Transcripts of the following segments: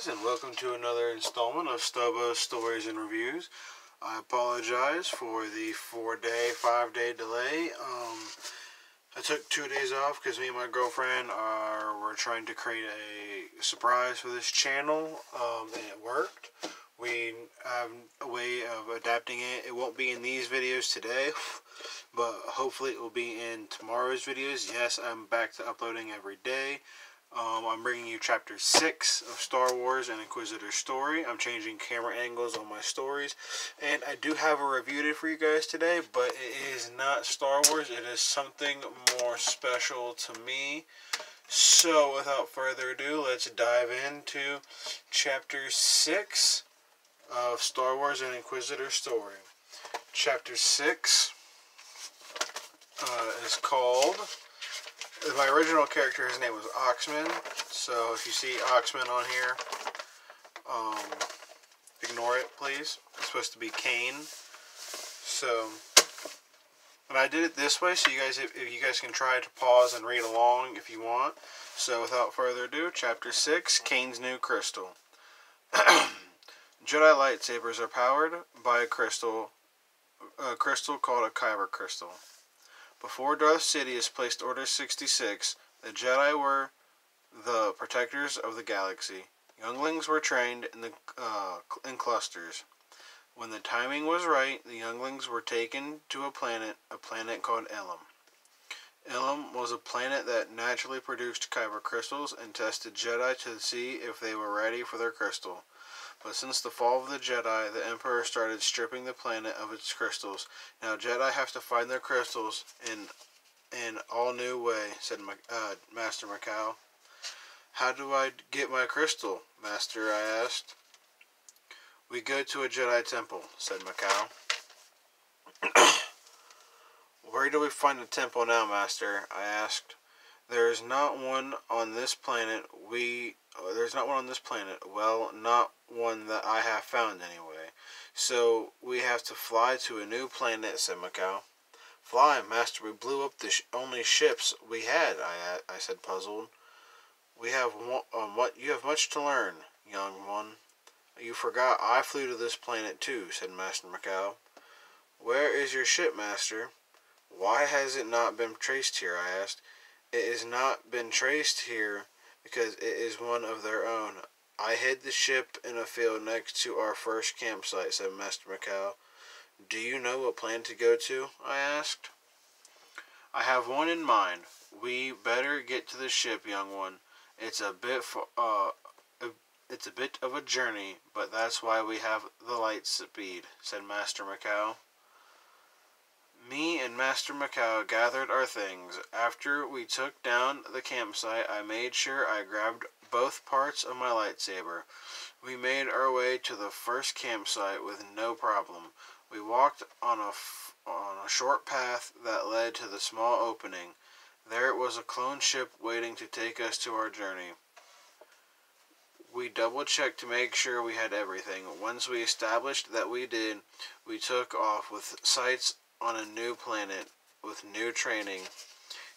guys, and welcome to another installment of Stubbo's Stories and Reviews. I apologize for the 5-day delay. I took 2 days off because me and my girlfriend were trying to create a surprise for this channel, and it worked. We have a way of adapting it. It won't be in these videos today, but hopefully it will be in tomorrow's videos. Yes, I'm back to uploading every day. I'm bringing you Chapter 6 of Star Wars and Inquisitor story. I'm changing camera angles on my stories. And I do have a review for you guys today, but it is not Star Wars. It is something more special to me. So, without further ado, let's dive into Chapter 6 of Star Wars and Inquisitor story. Chapter 6 is called... My original character, his name was Oxman, so if you see Oxman on here, ignore it, please. It's supposed to be Kane. So, and I did it this way, so if you guys can try to pause and read along if you want. So, without further ado, Chapter 6, Kane's New Crystal. Jedi lightsabers are powered by a crystal called a kyber crystal. Before Darth Sidious placed Order 66, the Jedi were the protectors of the galaxy. Younglings were trained in clusters. When the timing was right, the younglings were taken to a planet called Ilum. Ilum was a planet that naturally produced kyber crystals and tested Jedi to see if they were ready for their crystal. But since the fall of the Jedi, the Emperor started stripping the planet of its crystals. Now Jedi have to find their crystals in an all-new way, said Master Macau. How do I get my crystal, Master? I asked. We go to a Jedi temple, said Macau. Where do we find a temple now, Master? I asked. There is not one on this planet. There's not one on this planet. Well, not one that I have found anyway. So we have to fly to a new planet, said Macau. Fly, Master. We blew up the only ships we had, I said, puzzled. You have much to learn, young one. You forgot I flew to this planet too, said Master Macau. Where is your ship, Master? Why has it not been traced here, I asked. It has not been traced here because it is one of their own. I hid the ship in a field next to our first campsite, said Master Macau. Do you know what planet to go to? I asked. I have one in mind. We better get to the ship, young one. It's a bit of a journey, but that's why we have the light speed, said Master Macau. Me and Master Macau gathered our things. After we took down the campsite, I made sure I grabbed both parts of my lightsaber. We made our way to the first campsite with no problem. We walked on a short path that led to the small opening. There was a clone ship waiting to take us to our journey. We double-checked to make sure we had everything. Once we established that we did, we took off with sights on a new planet with new training.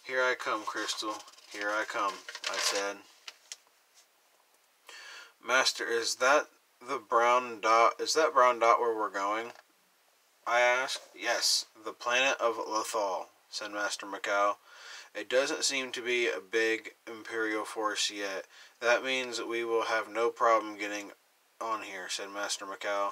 Here I come, Crystal. Here I come, I said. Master, is that brown dot where we're going? I asked. Yes, the planet of Lothal, said Master Macau. It doesn't seem to be a big Imperial force yet. That means we will have no problem getting on here, said Master Macau.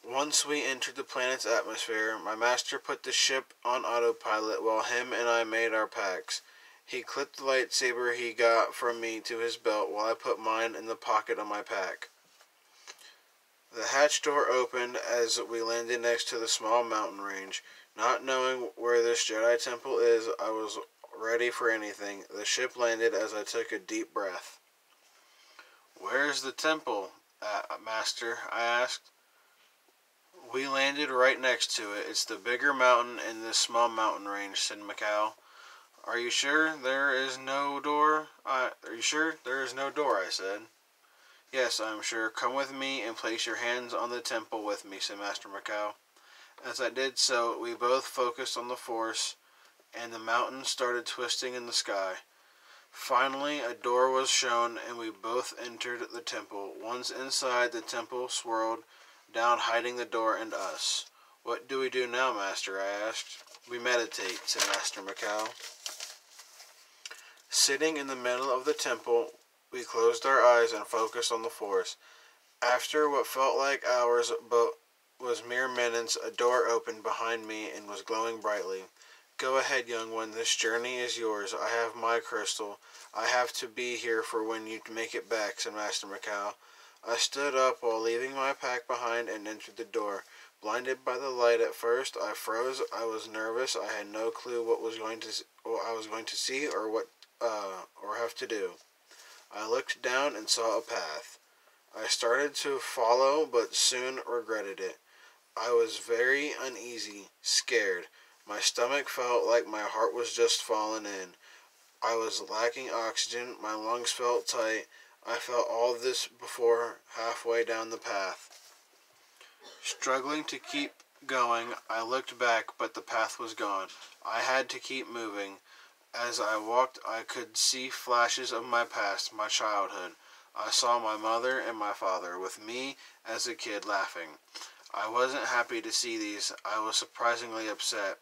Once we entered the planet's atmosphere, my master put the ship on autopilot while him and I made our packs. He clipped the lightsaber he got from me to his belt while I put mine in the pocket of my pack. The hatch door opened as we landed next to the small mountain range. Not knowing where this Jedi temple is, I was ready for anything. The ship landed as I took a deep breath. Where's the temple, Master? I asked. We landed right next to it. It's the bigger mountain in this small mountain range, said Macau. Are you sure there is no door? I said. Yes, I am sure. Come with me and place your hands on the temple with me, said Master Macau. As I did so, we both focused on the Force, and the mountain started twisting in the sky. Finally, a door was shown, and we both entered the temple. Once inside, the temple swirled down, hiding the door and us. "What do we do now, Master?" I asked. "We meditate," said Master Macau. Sitting in the middle of the temple, we closed our eyes and focused on the force. After what felt like hours but was mere minutes, a door opened behind me and was glowing brightly. "Go ahead, young one. This journey is yours. I have my crystal. I have to be here for when you make it back," said Master Macau. I stood up while leaving my pack behind and entered the door. Blinded by the light at first, I froze. I was nervous. I had no clue what I was going to see or have to do. I looked down and saw a path. I started to follow, but soon regretted it. I was very uneasy, scared. My stomach felt like my heart was just falling in. I was lacking oxygen. My lungs felt tight. I felt all this before halfway down the path. Struggling to keep going, I looked back, but the path was gone. I had to keep moving. As I walked, I could see flashes of my past, my childhood. I saw my mother and my father, with me as a kid, laughing. I wasn't happy to see these. I was surprisingly upset.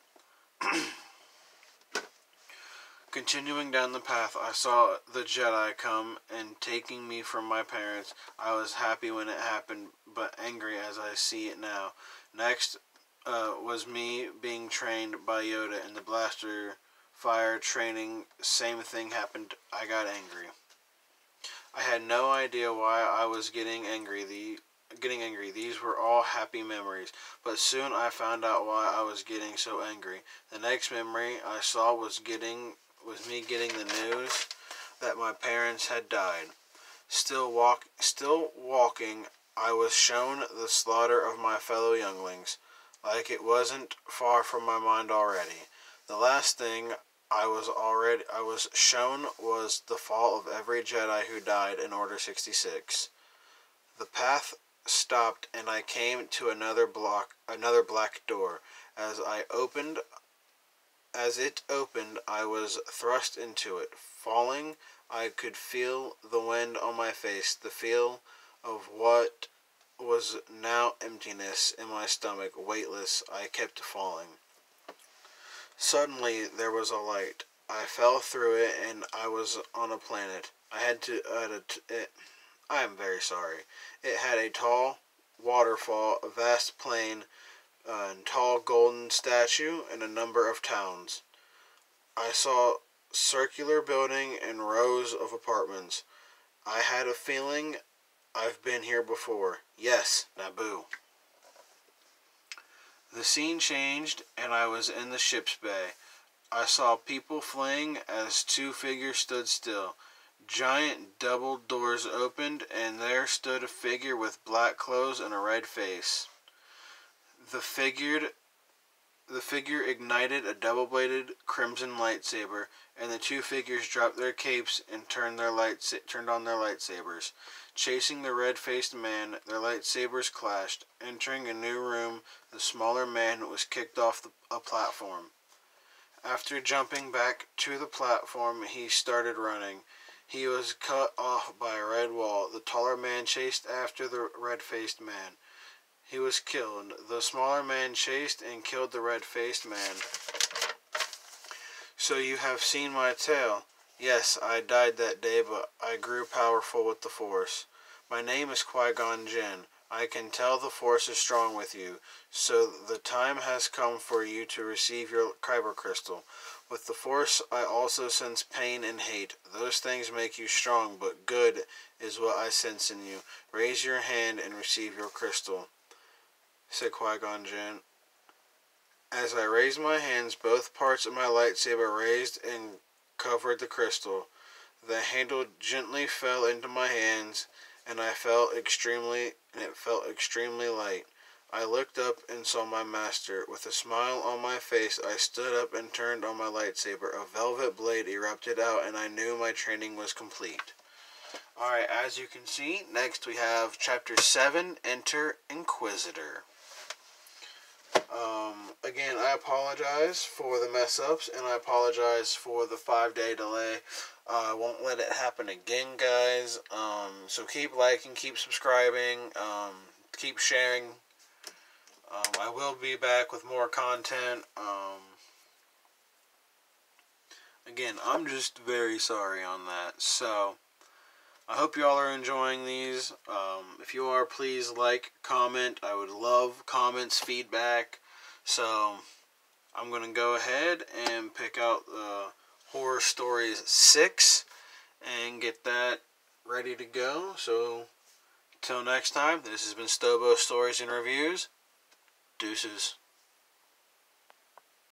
Continuing down the path, I saw the Jedi come and taking me from my parents. I was happy when it happened, but angry as I see it now. Next was me being trained by Yoda in the blaster fire training. Same thing happened. I got angry. I had no idea why I was getting angry. These were all happy memories, but soon I found out why I was getting so angry. The next memory I saw was me getting the news that my parents had died. Still walking, I was shown the slaughter of my fellow younglings, like it wasn't far from my mind already. The last thing I was shown was the fall of every Jedi who died in Order 66. The path stopped and I came to another black door. As it opened, I was thrust into it. Falling, I could feel the wind on my face, the feel of what was now emptiness in my stomach, weightless. I kept falling. Suddenly, there was a light. I fell through it, and I was on a planet. I am very sorry. It had a tall waterfall, a vast plain, a tall golden statue, and a number of towns. I saw circular building and rows of apartments. I had a feeling I've been here before. Yes, Naboo. The scene changed, and I was in the ship's bay. I saw people fleeing as two figures stood still. Giant double doors opened, and there stood a figure with black clothes and a red face. The figure ignited a double-bladed crimson lightsaber, and the two figures dropped their capes and turned on their lightsabers. Chasing the red-faced man, their lightsabers clashed. Entering a new room, the smaller man was kicked off a platform. After jumping back to the platform, he started running. He was cut off by a red wall. The taller man chased after the red-faced man. He was killed. The smaller man chased and killed the red-faced man. "So you have seen my tale." "Yes, I died that day, but I grew powerful with the Force. My name is Qui-Gon Jinn. I can tell the Force is strong with you, so the time has come for you to receive your kyber crystal. With the Force, I also sense pain and hate. Those things make you strong, but good is what I sense in you. Raise your hand and receive your crystal," said Qui-Gon Jinn. As I raised my hands, both parts of my lightsaber raised and covered the crystal. The handle gently fell into my hands, and it felt extremely light. I looked up and saw my master. With a smile on my face, I stood up and turned on my lightsaber. A velvet blade erupted out, and I knew my training was complete. Alright, as you can see, next we have Chapter 7, Enter Inquisitor. Again, I apologize for the mess ups, and I apologize for the 5-day delay. I won't let it happen again, guys. So keep liking, keep subscribing, keep sharing. I will be back with more content. Again, I'm just very sorry on that. So, I hope y'all are enjoying these. If you are, please like, comment. I would love comments, feedback. So, I'm going to go ahead and pick out Horror Stories 6 and get that ready to go. So, till next time, this has been Stobo Stories and Reviews. Deuces.